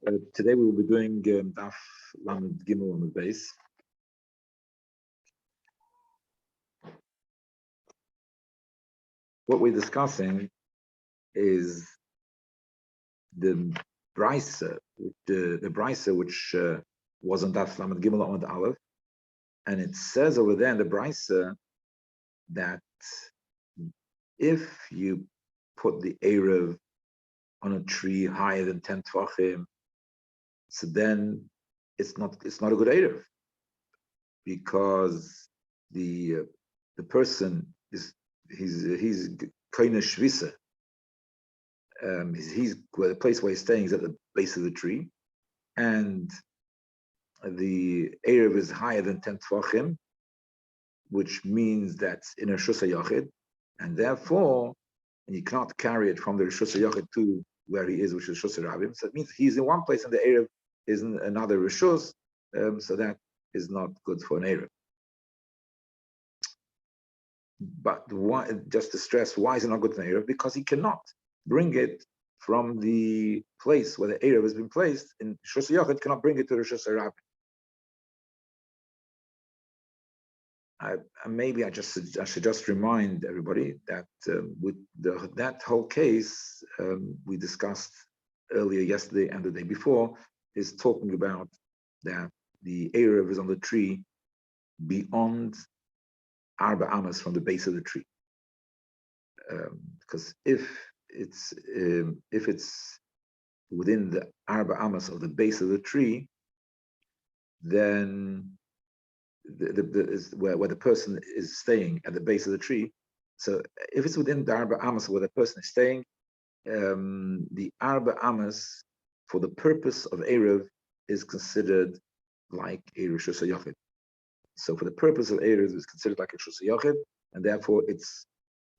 Today we will be doing Daf Lamed Gimel on the base. What we're discussing is the Brisa, the Brisa which was on Daf Lamed Gimel on the Aleph, and it says over there in the Brisa that if you put the Eruv on a tree higher than 10 Tvachim, so then it's not a good Eruv, because the person he's koine shvisa. He's the place where he's staying is at the base of the tree, and the Eruv is higher than 10 Tvachim, which means that's in a Rishus HaYachid, and therefore you cannot carry it from the Rishus HaYachid to where he is, which is Rishus HaRabim. So it means he's in one place and the Eruv is in another Rishus, so that is not good for an Eruv. But why, just to stress, why is it not good for an Eruv? Because he cannot bring it from the place where the Eruv has been placed in Rishus HaYachid, cannot bring it to Rishus HaRabim. Maybe I should just remind everybody that with that whole case we discussed earlier yesterday and the day before is talking about that the Eruv is on the tree beyond Arba Amas from the base of the tree, because if it's within the Arba Amas of the base of the tree, then where the person is staying at the base of the tree. So if it's within the Arba Amas where the person is staying, the Arba Amas for the purpose of Eruv is considered like a Rishus HaYachid. So for the purpose of Eruv, it's considered like a Rishus HaYachid, and therefore it's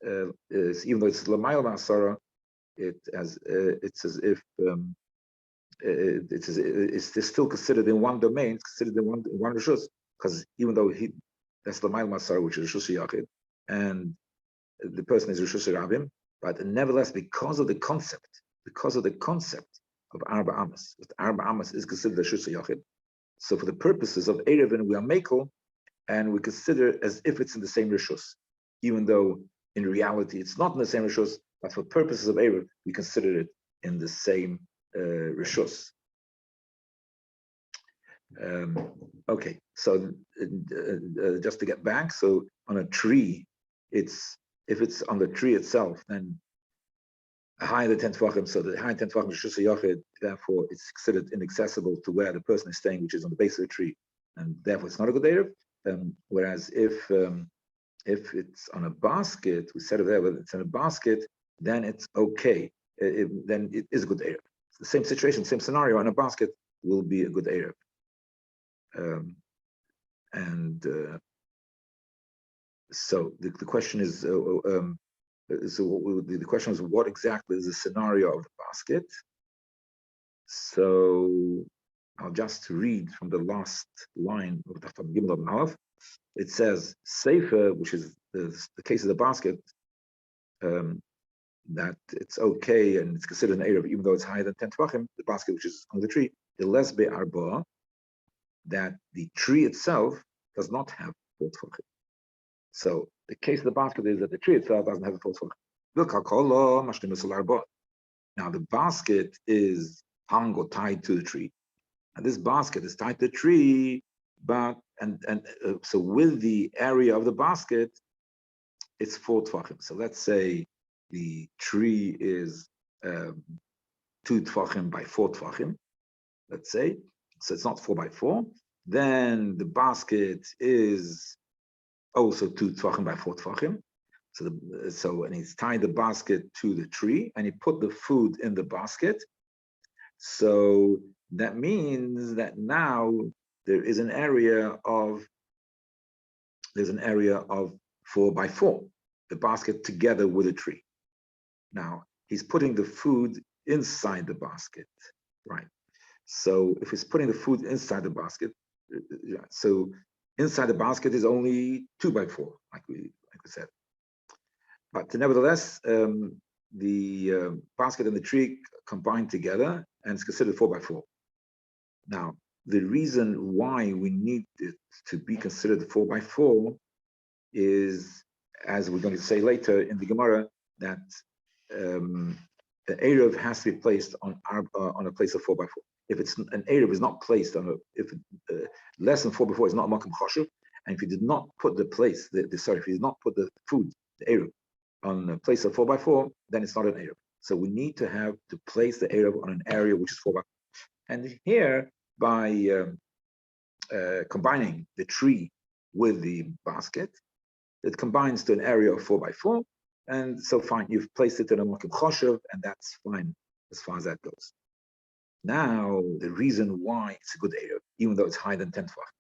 even though it's Lamayel Ma'asara, it's as if it's still considered in one domain, it's considered in one Rishus. Because even though that's the Lamayel Masar, which is Rishus HaYachid, and the person is Rishus HaRabim, but nevertheless, because of the concept of Arba Amas, Arba Amas is considered Rishus HaYachid. So for the purposes of Eruvin, we are Mekel, and we consider it as if it's in the same Rishus, even though in reality it's not in the same Rishus, but for purposes of Eruv, we consider it in the same Rishus. Okay, so just to get back, so on a tree, if it's on the tree itself, then higher than 10 Tvachim, so the higher 10 Tvachim is Rishus HaYachid, therefore it's considered inaccessible to where the person is staying, which is on the base of the tree, and therefore it's not a good Eruv. Whereas if it's on a basket, we said it there, whether it's in a basket, then it's okay. Then it is a good Eruv. The same situation, same scenario on a basket will be a good Eruv. So the question is, the question is, what exactly is the scenario of the basket? So I'll just read from the last line of the Gimel of Aleph. It says, Sefer, which is the case of the basket, that it's okay and it's considered an Eruv, even though it's higher than 10 Tvachim, the basket which is on the tree, Iles Be'arba, that the tree itself does not have 4 Tvachim. So the case of the basket is that the tree itself doesn't have a 4 Tvachim. Now the basket is hung or tied to the tree, and this basket is tied to the tree, but so with the area of the basket, it's 4 Tvachim. So let's say the tree is 2 Tvachim by 4 Tvachim. Let's say. So it's not 4 by 4. Then the basket is also 2 Tvachim by 4 Tvachim. So and he's tied the basket to the tree, and he put the food in the basket. So that means that now there's an area of 4 by 4, the basket together with the tree. Now he's putting the food inside the basket, right? So if he's putting the food inside the basket, so inside the basket is only 2 by 4, like we said. But nevertheless, the basket and the tree combine together, and it's considered 4x4. Now, the reason why we need it to be considered 4x4 is, as we're going to say later in the Gemara, that the Eruv has to be placed on a place of 4x4. If it's an Eruv is not placed on if less than 4x4 is not Makom Choshev, and if you did not put the place, if you did not put the food, the Eruv, on a place of 4x4, then it's not an Eruv. So we need to place the Eruv on an area which is 4x4. And here, by combining the tree with the basket, it combines to an area of 4x4, and so fine, you've placed it in a Makom Choshev, and that's fine as far as that goes. Now, the reason why it's a good Eruv, even though it's higher than 10 tefach,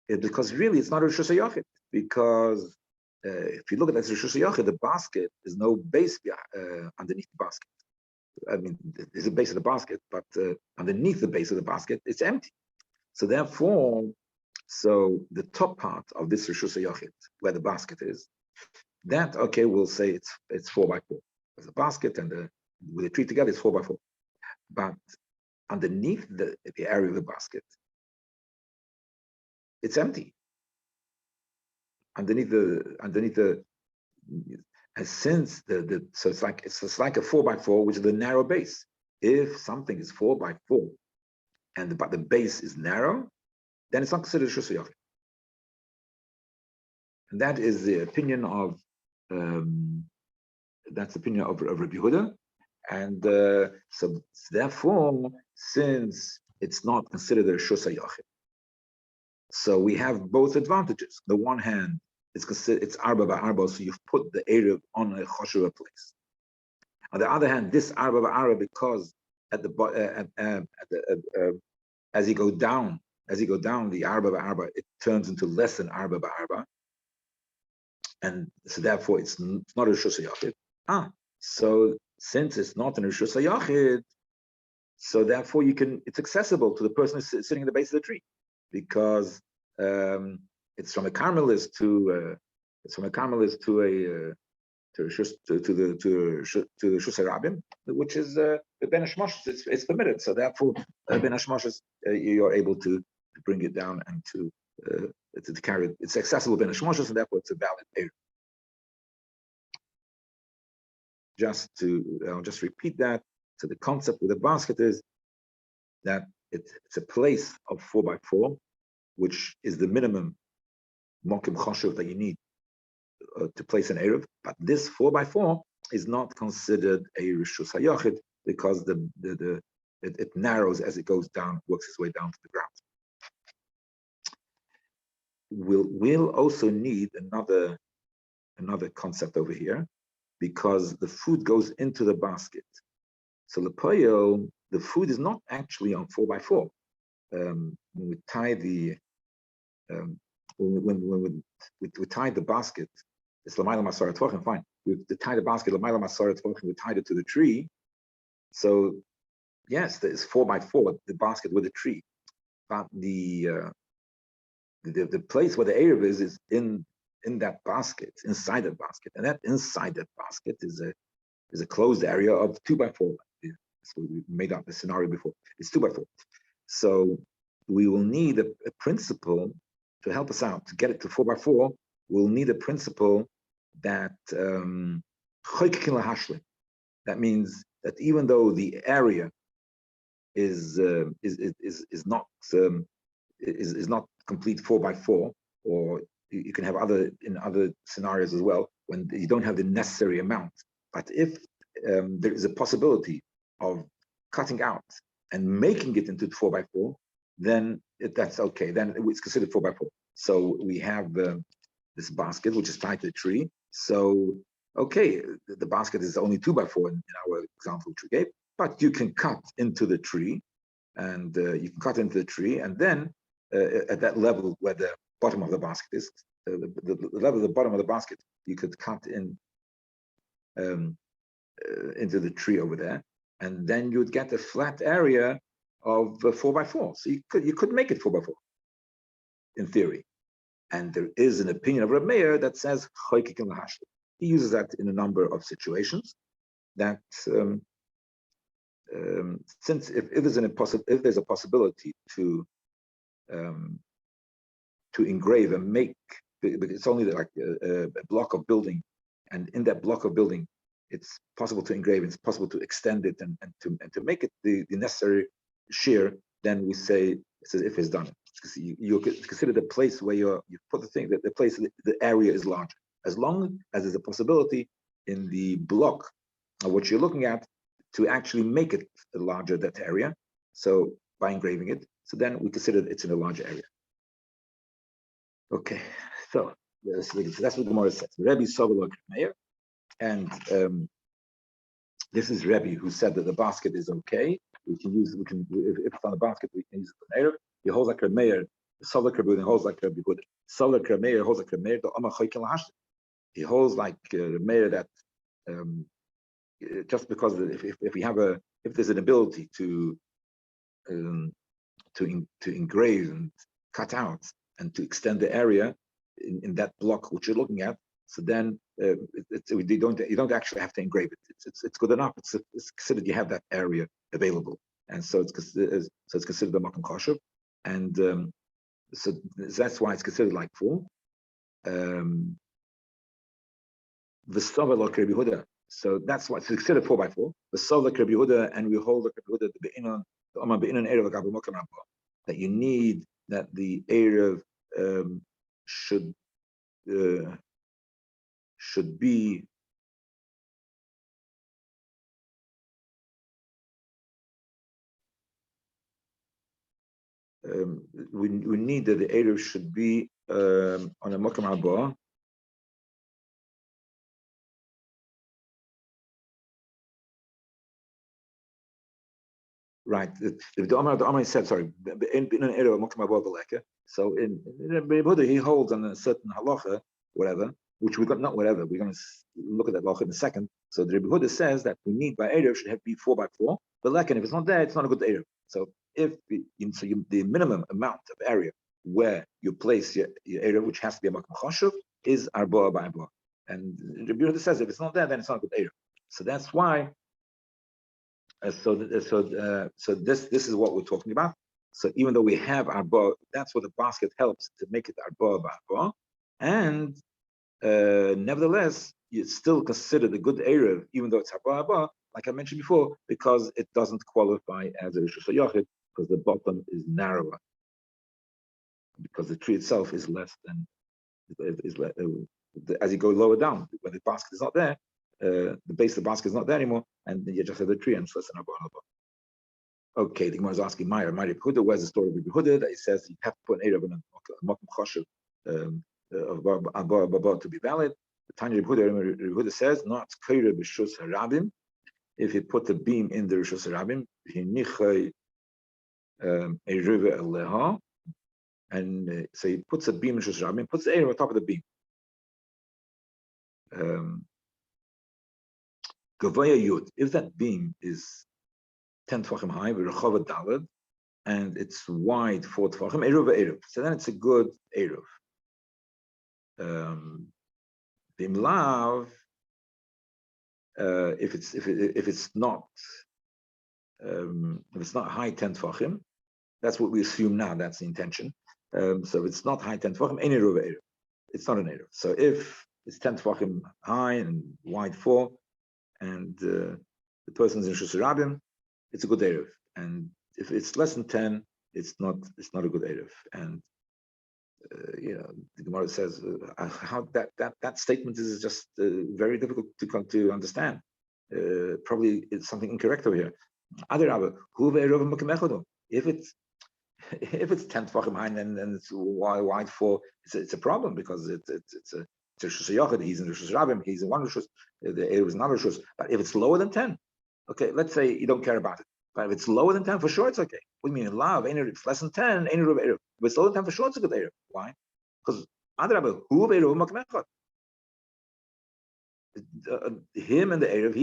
is because really it's not a Rishus HaYachid, because if you look at it as Rishus HaYachid, the basket, there's no base underneath the basket. I mean, there's a base of the basket, but underneath the base of the basket, it's empty. So therefore, the top part of this Rishus HaYachid, where the basket is, that, okay, we'll say it's 4x4. There's a basket and with the tree together, it's 4x4. But underneath the area of the basket, it's empty. Underneath the and since so it's like a 4x4, which is the narrow base. If something is 4x4 but the base is narrow, then it's not considered Rishus HaYachid. And that is the opinion of Rabbi Yehuda. And so therefore, since it's not considered a Rishus HaYachid, so we have both advantages. On the one hand, it's arba ba'arba, so you've put the Eruv on a choshev place. On the other hand, this arba ba'arba, because as you go down the arba ba'arba, it turns into less than arba ba'arba, and so therefore it's not a Rishus HaYachid. So since it's not an Rishus HaYachid, so therefore it's accessible to the person who's sitting in the base of the tree, because it's from a Carmelist to the Rishus Rabbim, which is the Ben Hashmoshes. It's permitted, so therefore Ben Hashmoshes you're able to bring it down and to carry it. It's accessible Ben Hashmoshes, and therefore it's a valid Eruv. I'll just repeat that. So the concept with the basket is that it's a place of 4x4, which is the minimum Makom Choshev that you need to place an Eruv. But this 4x4 is not considered a Rishus HaYachid, because it narrows as it goes down, works its way down to the ground. We'll also need another concept over here, because the food goes into the basket. So the food is not actually on 4x4. When we tie the we tied the basket, it's L'mayla Masarat Tvachim, fine. We tied the basket, L'mayla Masarat Tvachim, we tied it to the tree. So yes, there is 4x4, the basket with the tree. But the place where the Eruv is in that basket, inside that basket. And that inside that basket is a closed area of 2x4. So we made up the scenario before. It's 2x4. So we will need a principle to help us out. To get it to 4x4, we'll need a principle that that means that even though the area is not complete 4x4, or you can have in other scenarios as well, when you don't have the necessary amount. But if there is a possibility of cutting out and making it into 4x4, then that's okay. Then it's considered 4x4. So we have this basket which is tied to the tree. So okay, the basket is only 2x4 in our example which we gave, but you can cut into the tree, and then at that level where the bottom of the basket is, the level of the bottom of the basket, you could cut in into the tree over there, and then you'd get a flat area of 4x4. So you could make it 4x4 in theory. And there is an opinion of Rabbi Meir that says he uses that in a number of situations, that since if there's a possibility to engrave and make, it's only like a block of building, and in that block of building, it's possible to engrave, it's possible to extend it and to make it the necessary shear. Then we say it's as if it's done. You consider the place where you put the thing, that the place, the area is larger, as long as there's a possibility in the block of what you're looking at to actually make it larger, that area. So by engraving it, so then we consider it's in a larger area. Okay, so that's what the Gemara says. Rabbi Sovelok Meir, and this is Rabbi who said that the basket is okay. We can use, if it's on the basket, we can use it for Meir. He holds like a Meir, Sovelok Rabbi holds like Rabbi Huda. Sovelok Meir holds like a Meir, the Amar Choykel Hashtem. He holds like a Meir that just because if there's an ability to engrave and cut out and to extend the area in that block which you're looking at, so then you don't actually have to engrave it. It's good enough. It's considered you have that area available, and so it's considered a makom kosher, and so that's why it's considered like full. The Sovel like Rabbi Huda. So that's why it's considered 4x4. The Sovel like Rabbi Huda, and we hold like Rabbi Huda the Amar Be'inon Erev Gabi Mokem Rabba, that you need that the Erev should be we need that the Erev should be on a Mokem Rabba. Right. The Amar said, sorry, so in Buddha, he holds on a certain halacha, whatever, which we got, not whatever, we're going to look at that halacha in a second. So the Rebbe Huda says that we need by Erev should be 4x4, but lekin, if it's not there, it's not a good Erev. So if the minimum amount of area where you place your Erev, which has to be a Makom Chashuv, is Arba by Arba. And the Rebbe Huda says if it's not there, then it's not a good Erev. So that's why. So this is what we're talking about. So even though we have arba, that's what the basket helps to make it arba by arba, and nevertheless, you still consider the good erev, even though it's arba arba, like I mentioned before, because it doesn't qualify as a rishus hayachid, because the bottom is narrower, because the tree itself is less than as you go lower down, when the basket is not there. The base of the basket is not there anymore, and you just have the tree and it's less than arba. Okay, the Gemara is asking Mari Huda, where's the story of Rabbi Huda that he says you have to put an Erev in a Makom Choshev of Abba to be valid? The Tanya Rabbi Huda says, not Kaira B'Shus Harabim. If you put the beam in the Rishus Harabim, Hinichai Eruva Eleha, and so he puts a beam in Rishus Harabim, puts the Erev on top of the beam. Gavaya Yud, if that beam is 10 tefachim high, v'rechava daled, and it's wide 4 tefachim, eruv. So then it's a good eruv. Bimlav, if it's not high 10 tefachim, that's what we assume now. That's the intention. So if it's not high 10 tefachim, any eruv. It's not an eruv. So if it's 10 tefachim high and wide 4, and the person's in Rishus Rabim, it's a good erev. And if it's less than 10, it's not a good erev. And the Gemara says how that statement is just very difficult to understand. Probably it's something incorrect over here. If it's 10 tefachim high and it's wide 4, it's a problem, because it's a Rishus Hayachid, he's in Rishus Rabim, he's in one Rishus, the Erev is not Rishus. But if it's lower than 10, okay, let's say you don't care about it. But if it's lower than 10, for sure it's okay. What do you mean? Lav, if it's less than 10, any Erev. If it's lower than 10, for sure it's a good Erev. Why? Because Adrabah, who Erev Makmechot? Him and the Erev,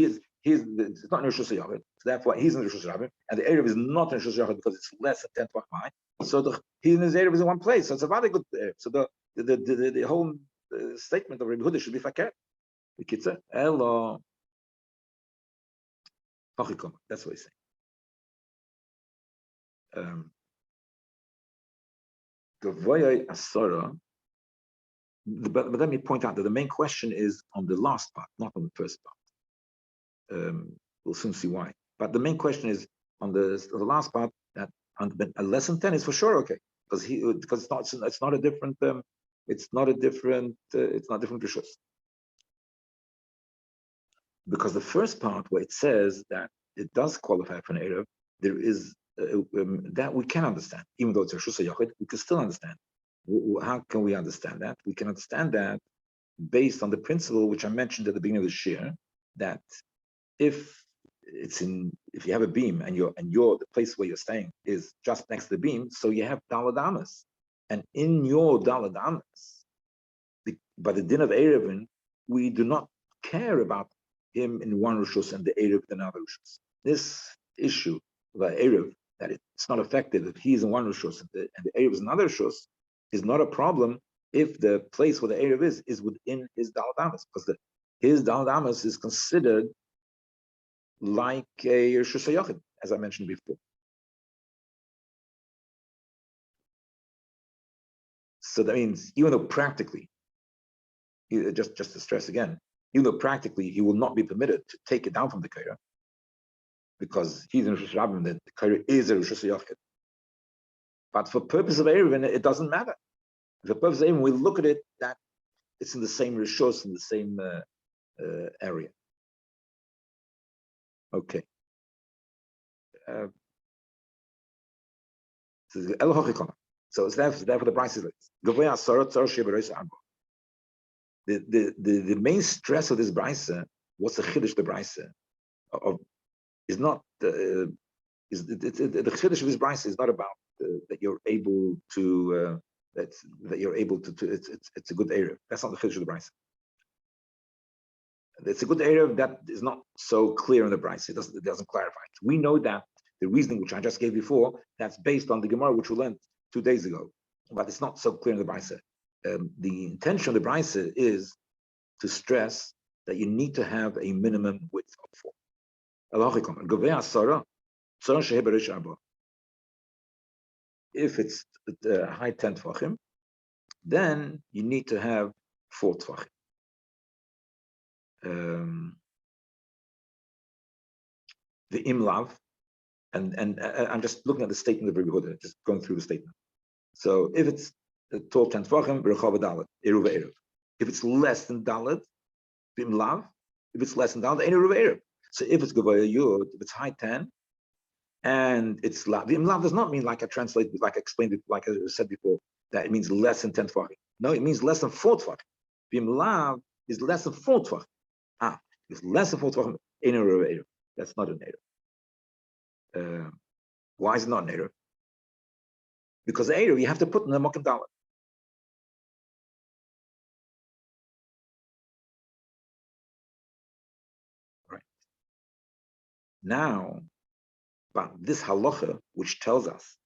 it's not in Rishus Hayachid, so therefore he's in Rishus Rabim, and the Erev is not in Rishus Hayachid because it's less than 10 high. So he and his Erev is in one place. So it's a very good Erev. So the whole statement of Rabbi Huda should be fakir. The kitzer, elo, that's what he's saying. Gavoya Asara. But let me point out that the main question is on the last part, not on the first part. We'll soon see why. But the main question is on the last part, that on a lesson 10 is for sure okay, because it's not a different rishus. Because the first part where it says that it does qualify for an Erev, there is that we can understand, even though it's a Rishus Yochid, we can still understand. How can we understand that? We can understand that based on the principle which I mentioned at the beginning of the shir, that if you have a beam and the place where you're staying is just next to the beam, so you have dalad amas, and in your dalad amas, by the din of Eruvin, we do not care about him in one rishus and the Erev in another rishus. This issue of Erev, that it's not effective if he's in one rishus and the Erev is another rishus, is not a problem if the place where the Erev is within his dalad amas, because his dalad amas is considered like a rishus hayachid, as I mentioned before. So that means, even though practically, just to stress again, even though practically he will not be permitted to take it down from the Kaira, because he's in Rosh Hashanah, the Kaira is a Rosh Hashanah. But for purpose of Eruvin, it doesn't matter. For purpose of Eruvin, we look at it that it's in the same Rishos, in the same area. Okay. So it's therefore the price is like the main stress of this brisa, what's the chiddush the brisa of, is not the chiddush of this brisa is not about that you're able to that you're able to it's a good area. That's not the chiddush of the brisa. It's a good area that is not so clear in the brisa. It doesn't clarify it. We know that the reasoning which I just gave before, that's based on the Gemara which we learned 2 days ago, but it's not so clear in the brisa. The intention of the brisa is to stress that you need to have a minimum width of 4. If it's high 10 tvachim, then you need to have 4 tvachim. The imlav, and I'm just looking at the statement of Rabbi Huda, just going through the statement. So if it's 12, 10 tvachim, berachava dalet, eruv eruv. If it's less than dalet, imlav. If it's less than dalet, ain't eruv eruv. So if it's gavoya yud, if it's high 10, and it's lav. The imlav does not mean like I translated, like I explained it, like I said before, that it means less than 10 tvachim. No, it means less than 4 tvachim. The imlav is less than 4 tvachim. It's less than 4 tvachim, ain't eruv eruv. That's not an eruv. Why is it not an eruv? Because the eruv you have to put in the mokim dalet. Right. Now, but this halacha, which tells us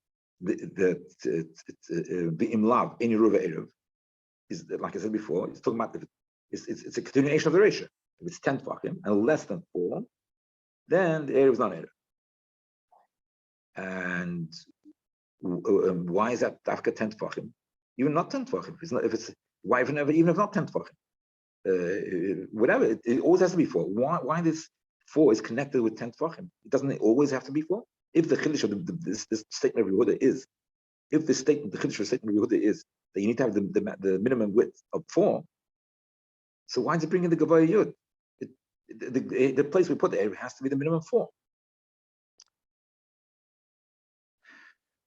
that the imlav in Yeruva Erev is, like I said before, it's talking about it's a continuation of the ratio. If it's 10 tvachim and less than 4, then the Erev is not Erev. And why is that dafka 10 tvachim? Even not 10 tvachim. It's not, if it's why even if not 10 tvachim, whatever. It always has to be 4. Why this 4 is connected with 10 tvachim? It doesn't always have to be 4. If the chiddush of this statement of Yehuda is, if the chiddush of the statement of Yehuda is that you need to have the minimum width of 4, so why does it bring in the gavoya yud? The place we put the area has to be the minimum 4.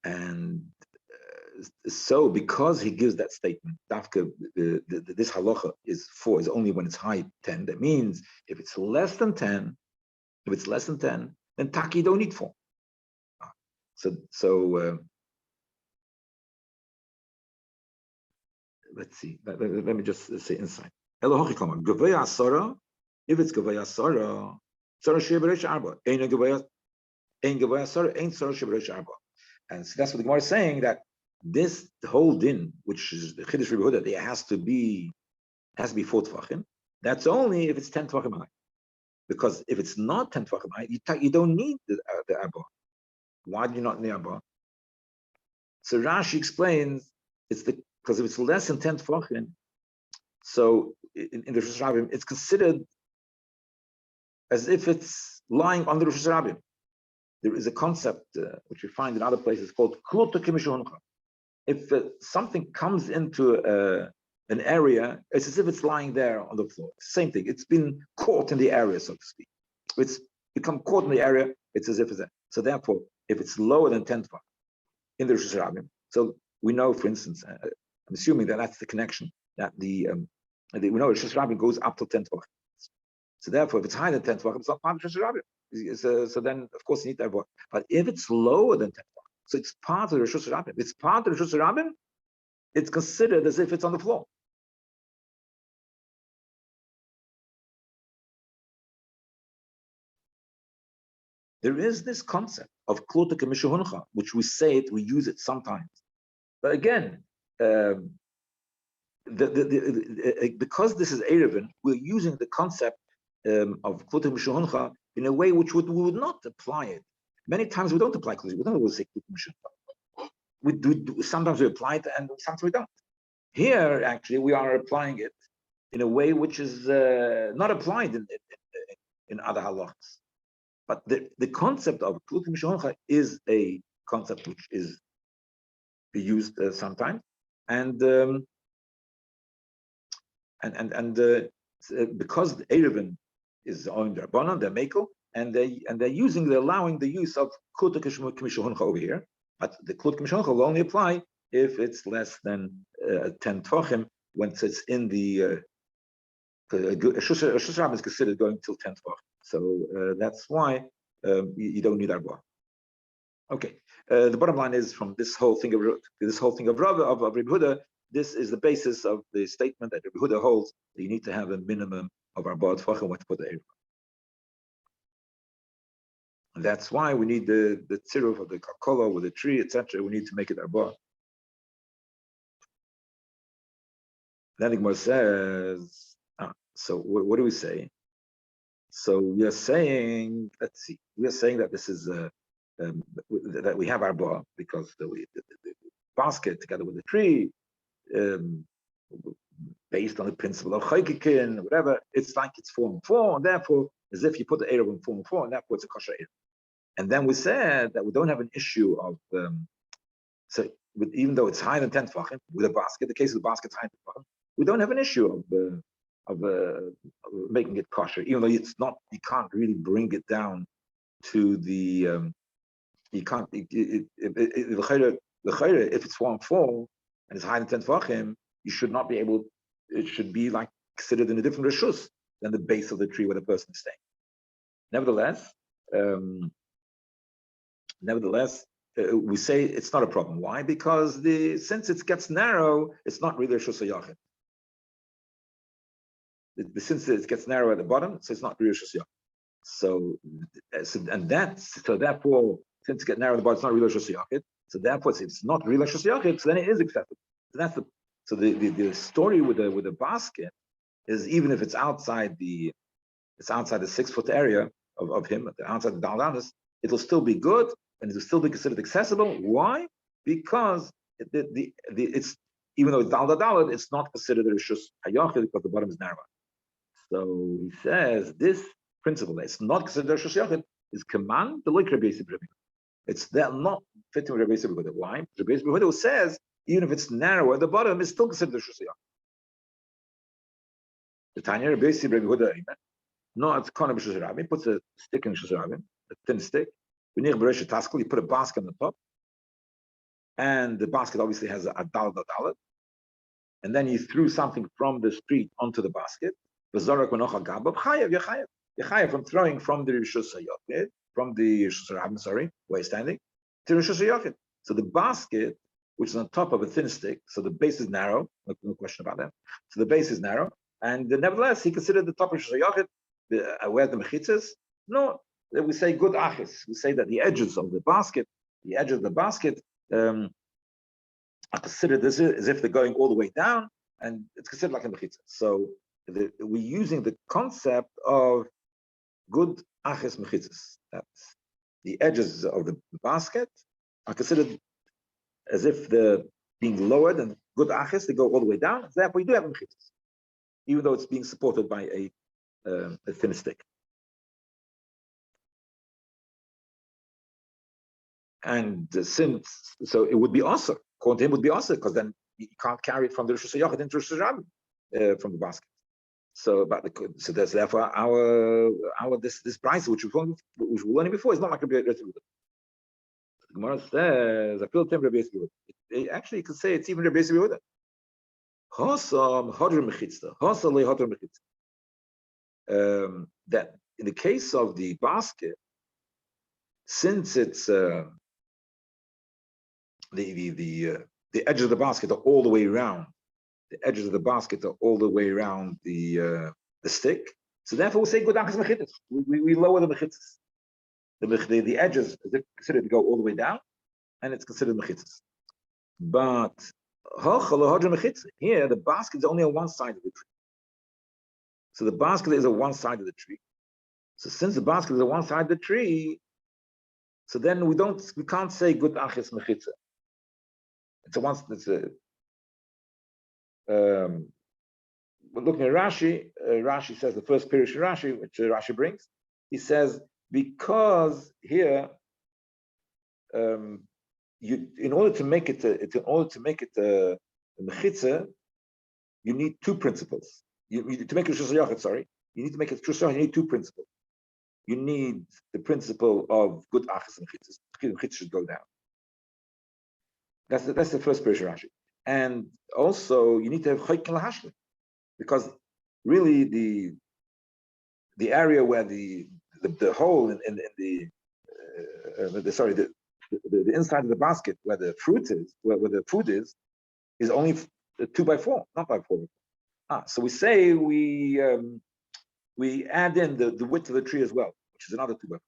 And so because he gives that statement, dafka, this halacha is 4 is only when it's high 10. That means if it's less than 10, then taki don't need 4. So let's see. Let me just say inside. Gavoya asara. If it's gavoya asara, sara sheberesh arba. Ein gavoya asara. Ein sara sheberesh arba. And so that's what the Gemara is saying, that this whole din, which is the chiddush Rabbi Huda, it has to be 4 tvachim. That's only if it's 10 tvachim high. Because if it's not 10 tvachim high, you don't need the abba. Why do you not need abba? So Rashi explains it's because if it's less than 10 tefachim, so in the Rosh Hashanah, it's considered as if it's lying on the Rosh Hashanah. There is a concept which we find in other places called kluta kimishuncha. If something comes into an area, it's as if it's lying there on the floor. Same thing. It's been caught in the area, so to speak. It's become caught in the area. It's as if it's there. So therefore, if it's lower than 10 tefach in the Rosh Hashanah, so we know, for instance, I'm assuming that that's the connection that we know Rosh Hashanah goes up to 10 tefach. So therefore, if it's higher than 10 tefach, it's not part of Rosh Hashanah. So then, of course, you need to have one. But if it's lower than 10 tefach, so it's part of the Rosh Hashanah. If it's part of the Rosh Hashanah, it's considered as if it's on the floor. There is this concept of kluta k'mishahuncha, which we use it sometimes. But again, because this is Eruvin, we're using the concept of kluta k'mishahuncha in a way which we would not apply it. Many times we don't apply kluta. We don't always say kluta k'mishahuncha. Sometimes we apply it and sometimes we don't. Here, actually, we are applying it in a way which is not applied in other halachas. But the concept of kluta k'mishahuncha is a concept which is used sometimes, and because the Eruvin is on their Rabbanan, their Mekel, and they're allowing the use of kluta k'mishahuncha over here. But the kluta k'mishahuncha will only apply if it's less than 10 tefachim. Once it's in the Rosh Hashanah is considered going till 10 tefachim. So that's why you don't need arba. Okay. The bottom line is from this whole thing of Rabbi Huda, this is the basis of the statement that Rabbi Huda holds that you need to have a minimum of arba tefachim when to put the Eruvin. And that's why we need the tziruf of the kakola with the tree, etc. We need to make it arba. Then the Gemara says, so what do we say? So we are saying, let's see, we are saying that this is that we have arba because the basket together with the tree, based on the principle of chaykikin, whatever, it's like it's 4 and 4, and therefore, as if you put the Eruv in 4 and 4, and therefore it's a kosher Eruv. And then we said that we don't have an issue of even though it's higher than 10 tefachim with a basket, the case of the basket's higher than 10 tefachim, we don't have an issue of making it kosher, even though it's not. You can't really bring it down to the. You can't. If it's 4 and 4 and it's higher than 10 tefachim, you should not be able. It should be like considered in a different reshus than the base of the tree where the person is staying. Nevertheless, we say it's not a problem. Why? Because since it gets narrow, it's not really a reshus hayachid. Since it gets narrow at the bottom, so it's not really reshus hayachid. So therefore, since it gets narrow at the bottom, it's not really reshus hayachid. So therefore, it's not really reshus hayachid. So then it is acceptable. So the story with the basket is even if it's outside the 6-foot area of him, outside the daldanis, it'll still be good and it'll still be considered accessible. Why? Because it's even though it's dalad, it's not considered a reshus hayachid because the bottom is narrow. So he says this principle that it's not considered a reshus hayachid is command the like Rabbi. It's that not fitting with Rabbi. Why? Rabbi says even if it's narrow at the bottom, it's still considered a reshus hayachid. The Tanya Rabbi no, it's kind of reshus hayachid. He puts a stick in reshus hayachid, a thin stick. You put a basket on the top, and the basket obviously has a dalad, and then you threw something from the street onto the basket. You're from throwing from the reshus hayachid, from the reshus hayachid, where you're standing, to reshus hayachid. So the basket, which is on top of a thin stick, so the base is narrow, no question about that. So the base is narrow, and nevertheless, he considered the top of reshus hayachid, where the mechitzas. No, we say good achis. We say that the edges of the basket are considered as if they're going all the way down, and it's considered like a mechitza. So we're using the concept of good achis mechitzas. That's the edges of the basket are considered as if they're being lowered, and good achis, they go all the way down. Therefore, you do have mechitzas, even though it's being supported by a thin stick. And since, so it would be also, according to him, would be also, because then you can't carry it from the Rosh Hashanah into Rosh Hashanah from the basket. So, so that's therefore our this price which we're learning before is not like a Rabbi Yehuda. The Gemara says, I feel Rabbi Yehuda. Actually, you could say it's even Rabbi Yehuda. Hosam hadr mechitza, hosam le hadr mechitza. That in the case of the basket, since it's the edges of the basket are all the way around. The edges of the basket are all the way around the stick. So therefore, we say good achas mechitzas. We lower the mechitzas. The edges is considered to go all the way down, and it's considered mechitzas. But here, the basket is only on one side of the tree. So the basket is on one side of the tree. So since the basket is on one side of the tree, so then we can't say good achas mechitzah. But looking at Rashi, Rashi says the first Pirush Rashi, which Rashi brings, he says because here, in order to make it a mechitza, you need two principles. To make it Rosh Hashanah, sorry, you need to make it Rosh Hashanah. You need two principles. You need the principle of good achas and mechitzas. Mechitzas should go down. That's the first Pirush Rashi. And also, you need to have chayk lahashlim, because really the area where the hole in the inside of the basket where the fruit is, where the food is only 2x4, not by 4. So we say we add in the width of the tree as well, which is another 2x4.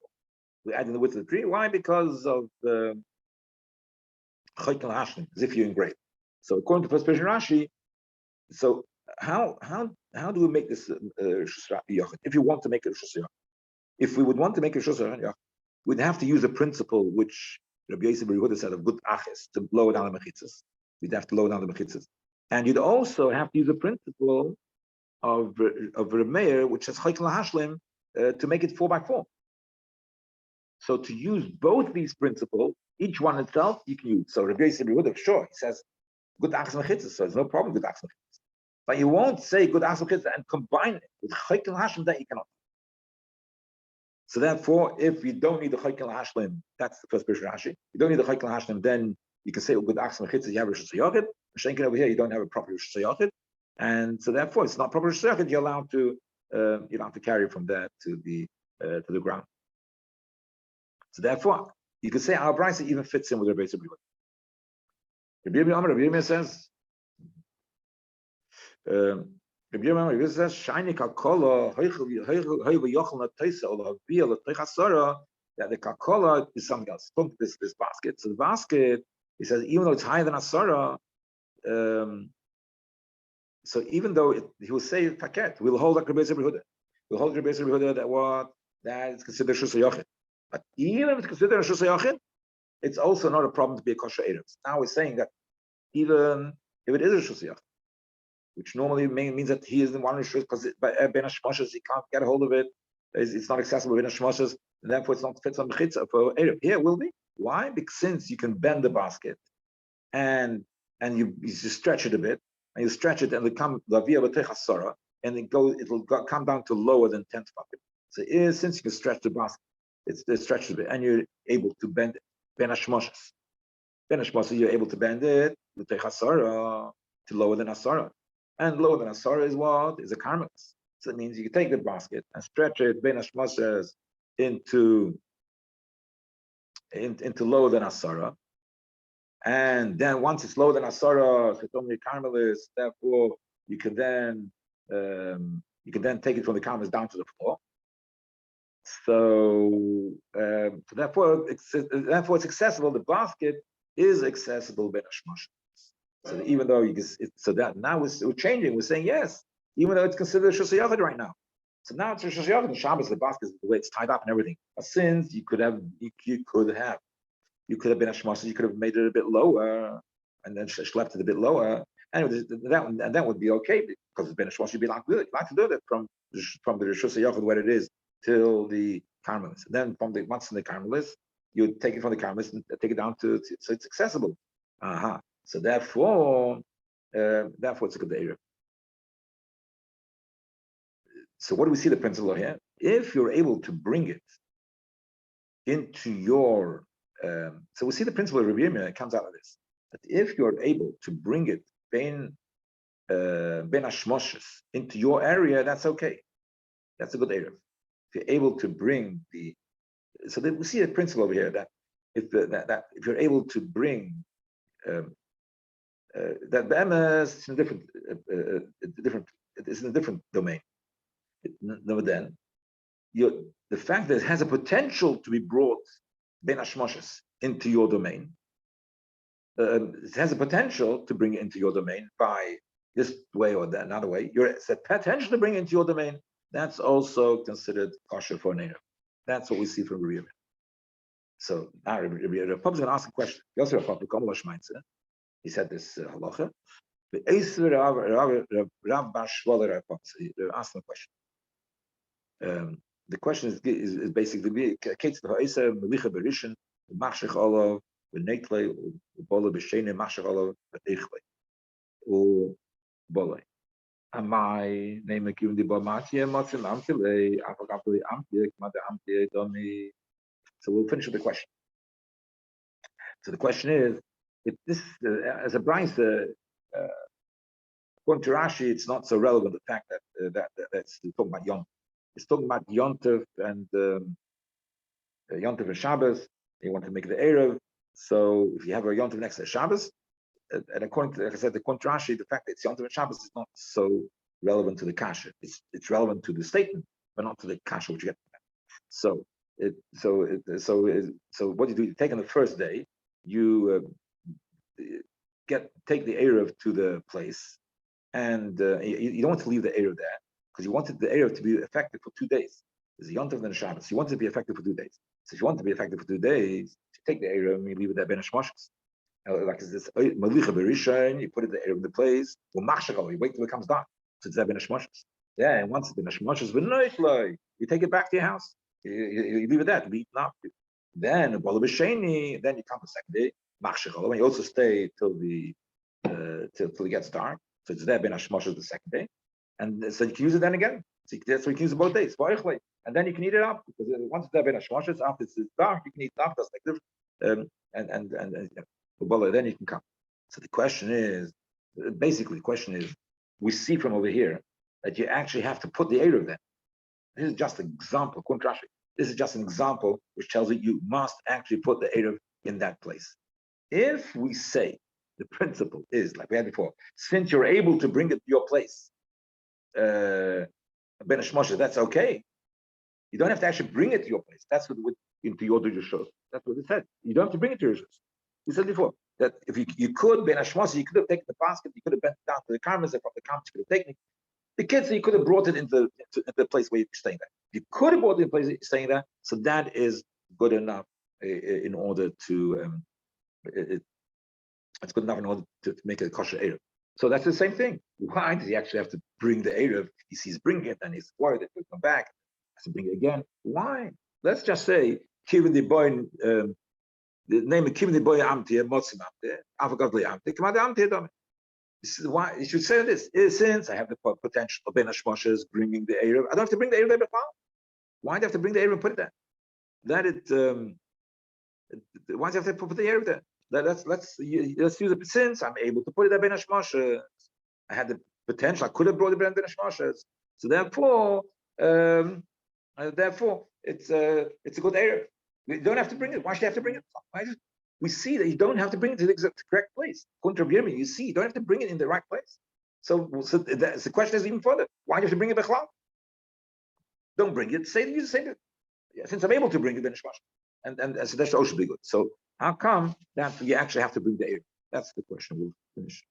We add in the width of the tree. Why? Because of the chayk lahashlim, as if you engrave. So according to first Persian Rashi, so how do we make this Yachid? If you want to make it Rosh Hashanah, if we would want to make it Rosh Hashanah, we'd have to use a principle which Rabbi Yehuda said of good aches to lower down the mechitzas. We'd have to lower down the mechitzas, and you'd also have to use a principle of Rabbi Meir, which says chayk lahashlim, to make it 4x4. So to use both these principles, each one itself, you can use. So Rabbi Yehuda, sure, he says good achas mechitzas, so there's no problem with achas mechitzas. But you won't say good achas mechitzas and combine it with chayk lahashlim, that you cannot. So therefore, if you don't need the chayk lahashlim, that's the first Pirush Rashi. You don't need the chayk lahashlim, then you can say good achas mechitzas. You have Rosh Hashanah. Shenkin over here, you don't have a proper Rosh Hashanah, and so therefore, it's not proper Rosh Hashanah. You're allowed to carry from there to the ground. So therefore, you can say our brisa even fits in with Rabbi Yehuda. Rabbi Yirmiyah says, "Shiny kakola that the kakola is something else. Look, this basket. So the basket, he says, even though it's higher than asara, so even though he will say paket, we'll hold like Rabbi Yehuda. We'll hold Rabbi Yehuda that is considered Rosh Hashanah. But even if it's considered Rosh Hashanah, it's also not a problem to be a kosher erev. Now we're saying that even if it is a Rosh Hashanah, which normally means that he is the one who because by Ben Hashmoshes he can't get a hold of it. It's not accessible Ben Hashmoshes, and therefore it's not fits on mechitza for erev. Here it will be. Why? Because since you can bend the basket, and you just stretch it a bit, and you stretch it, and it come lavia b'techasara, and it'll come down to lower than 10th bucket. So since you can stretch the basket, it's stretched a bit, and you're able to bend it. Ben Hashmoshes. Ben Hashmoshes, you're able to bend it b'techasara to lower than asara. And lower than asara is what? Is a karmelis. So it means you can take the basket and stretch it ben hashmoshes into lower than asara. And then once it's lower than asara, so it's only a karmelis, therefore you can then take it from the karmelis down to the floor. So therefore it's accessible. The basket is accessible ben hashmoshes. So even though that now we're changing, we're saying yes, even though it's considered Rosh Hashanah right now. So now it's Rosh Hashanah, the Shabbos, the basket, the way it's tied up and everything. But since you could have You could have been Hashmashas, you could have made it a bit lower, and then schlepped it a bit lower. Anyway, that would be okay because it's been Hashmashas. You'd be like, good, like to do that from the Rishus HaYachid, where it is, till the Carmelis. And then from the once in the Carmelis, you take it from the Carmelis and take it down to so it's accessible. So therefore it's a good area. So what do we see the principle here? If you're able to bring it into your, so we see the principle of Rabbi, it comes out of this. That if you're able to bring it ben hashmoshes into your area, that's okay. That's a good area. If you're able to bring so that we see a principle over here that if you're able to bring that the MS is in a different domain. Then the fact that it has a potential to be brought ben hashmoshes into your domain, it has a potential to bring it into your domain by this way or that another way. It's a potential to bring it into your domain. That's also considered kosher for native. That's what we see from Eruvin. So now Rabbi is going to ask a question. He said this halacha. Rav Bar Shloler asked him a question. The question is basically so we'll finish with the question. So the question is, if this as a Bryce, according to Rashi, it's not so relevant the fact that's talking about Yom. It's talking about Yontif and Yontif and Shabbos. You want to make the Erev. So if you have a Yontif next to Shabbos, and according to, like I said, the Rashi, the fact that it's Yontif and Shabbos is not so relevant to the kasha. It's relevant to the statement, but not to the kasha which you get. So what you do? You take on the first day, you take the Erev to the place, and you don't want to leave the Erev there because you wanted the Erev to be effective for 2 days. There's a Yontif and a Shabbos. You want it to be effective for 2 days. So if you want it to be effective for 2 days, you take the Erev and you leave it there ben hashmoshes. Like this malicha berishain, you put it the Erev in the place. Well, machshakol, you wait till it comes dark. So it's there ben hashmoshes. Yeah, and once it's ben hashmoshes, you take it back to your house. You leave it there to be eaten up. Then then you come the second day. When you also stay till it gets dark, so it's there ben hashmoshes the second day, and so you can use it then again. So that's what you can use it both days. And then you can eat it up because once it's there ben hashmoshes, after it's dark, you can eat it up. That's like this, and then you can come. So the question is, we see from over here that you actually have to put the Erev there. This is just an example. This is just an example which tells you must actually put the Erev in that place. If we say the principle is like we had before, since you're able to bring it to your place, ben hashmoshes, that's okay. You don't have to actually bring it to your place. That's what into your shows. That's what it said. You don't have to bring it to your shows. We said before that if you could ben hashmoshes, you could have taken the basket, you could have bent it down to the Karmas, and from the Karmas you could have taken it. The kids, you could have brought it into the place where you're staying there. You could have brought it in the place where you're staying there, so that is good enough in order to it's good enough in order to make it a kosher Erev. So that's the same thing. Why does he actually have to bring the Erev? He sees bringing it and he's worried that he'll come back. Has to bring it again. Why? Let's just say Kivin the boy, the name of Kivin the boy Amtir, Motzim Amtir, Avagadli Amtir, Kamad Amtir. This is why you should say this. Since I have the potential of ben hashmoshes bringing the Erev, I don't have to bring the Erev there before. Why do I have to bring the Erev and put it there? Why do I have to put the Erev there? Let's use it. Since I'm able to put it there ben hashmoshes, I had the potential. I could have brought it ben hashmoshes. So therefore, it's a good Erev. You don't have to bring it. Why should I have to bring it? We see that you don't have to bring it to the correct place. You see, you don't have to bring it in the right place. So the question is even further. Why do you have to bring it b'chlal? Don't bring it. Say it. Since I'm able to bring it, then and so that should be good. So how come that you actually have to bring the Erev? That's the question. We'll finish.